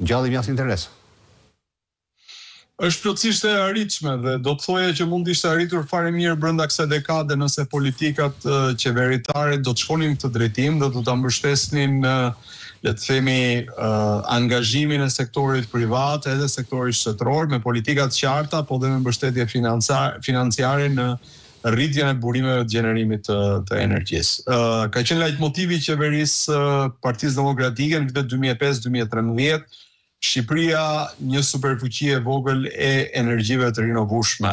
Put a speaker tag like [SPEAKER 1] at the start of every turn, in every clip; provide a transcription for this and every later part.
[SPEAKER 1] ngjalli mjaft interes.
[SPEAKER 2] Është plotësisht e arritshme dhe do të thoja që mund të ishte arritur fare mirë brenda kësaj dekade nëse politikat qeveritare do të shkonin këtë drejtim dhe do ta mbështesnin le të themi angazhimin e sektorit privat edhe sektorit shtetëror me politika të qarta, po dhe me mbështetje financiare në rritjen e burimeve të gjenerimit të energjisë. Ka qenë lejtmotivi i qeverisë Partisë Demokratike në vitet 2005-2013, Shqipëria një superfuqi e vogël e energjive të rinovueshme.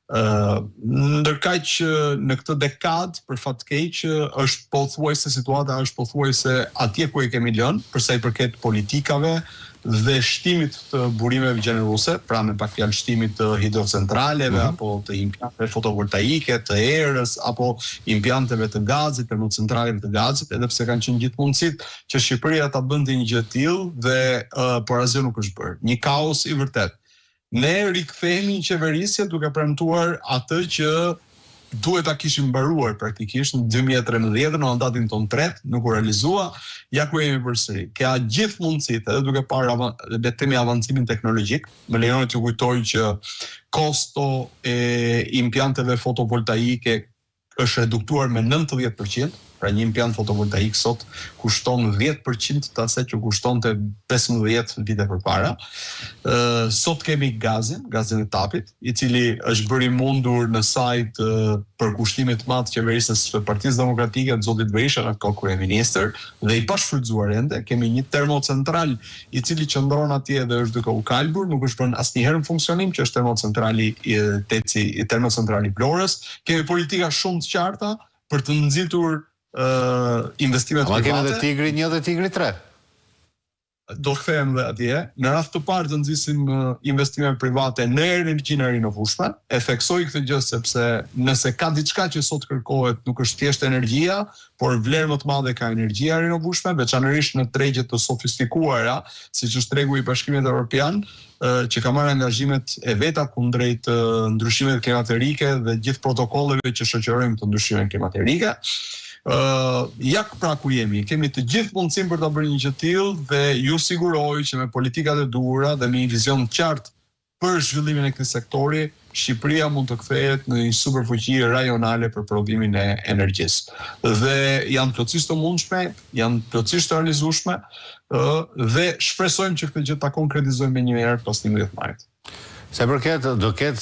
[SPEAKER 2] Ndërkaq që në këtë dekadë, për fat të keq, është pothuajse situata është pothuajse atje ku e kemi lënë, për sa i përket politikave dhe shtimit të burimeve gjeneruese, pra me pak fjalë shtimit të hidrocentraleve apo të impianteve fotovoltaike, të erës apo impianteve të gazit, termocentraleve të gazit, edhe pse kanë qenë gjithë mundësitë që Shqipëria ta bënte një gjë të tillë dhe por asgjë nuk është bërë. Një kaos i vërtet. Ne rikthehemi në qeverisje duke premtuar atë që duhet ta kishim mbaruar praktikisht në 2013 në mandatin ton 3, nuk u realizua, ja ku jemi përsëri. Ka gjithë mundësitë, edhe duke parë le të themi avancimin teknologjik, më lejoni të kujtoj që kosto e impianteve fotovoltaike është reduktuar me 90%, pra një impiant fotovoltaik sot kushton 10% të asaj që kushtonte 15 vite përpara. Sot kemi gazin e tapit, i cili është bërë i mundur në sajt për kushtime të madh të qeverisë së Partisë Demokratike të zotit Berisha në kohë kryeministër dhe i pashfrytzuar ende. Kemi një termocentral i cili qëndron atje dhe është duke u kalbur, nuk është vënë asnjëherë në funksionim, që është termocentrali termocentrali Florës. Kemi politika shumë të qarta për të nxitur investimet private.
[SPEAKER 1] Ma kemi dhe Tigri 1 dhe Tigri 3.
[SPEAKER 2] Do kthehem dhe atje. Në rast të parë të nxisim investime private në energjinë e rinovueshme. E theksoj këtë gjë sepse nëse ka diçka që sot kërkohet, nuk është thjesht energjia, por vlerë më të madhe ka energjia e rinovueshme, veçanërisht në tregjet të sofistikuara, siç është tregu i Bashkimit Evropian, që ka marrë angazhimet e veta kundrejt ndryshimeve klimatike dhe gjithë protokolleve që shoqërojmë të ndryshimeve klimatike. Jak pra ku jemi, kemi të gjithë mundësinë për ta bërë një gjë të tillë dhe ju siguroj që me politikat e duhura dhe me një vizion të qartë për zhvillimin e këtij sektori, Shqipëria mund të kthehet në një superfuqi rajonale për prodhimin e energjisë. Dhe janë plotësisht të mundshme, janë plotësisht të realizueshme dhe shpresojmë që këtë gjë ta konkretizojmë me një herë pas 11 majit.
[SPEAKER 1] Se përket do ketë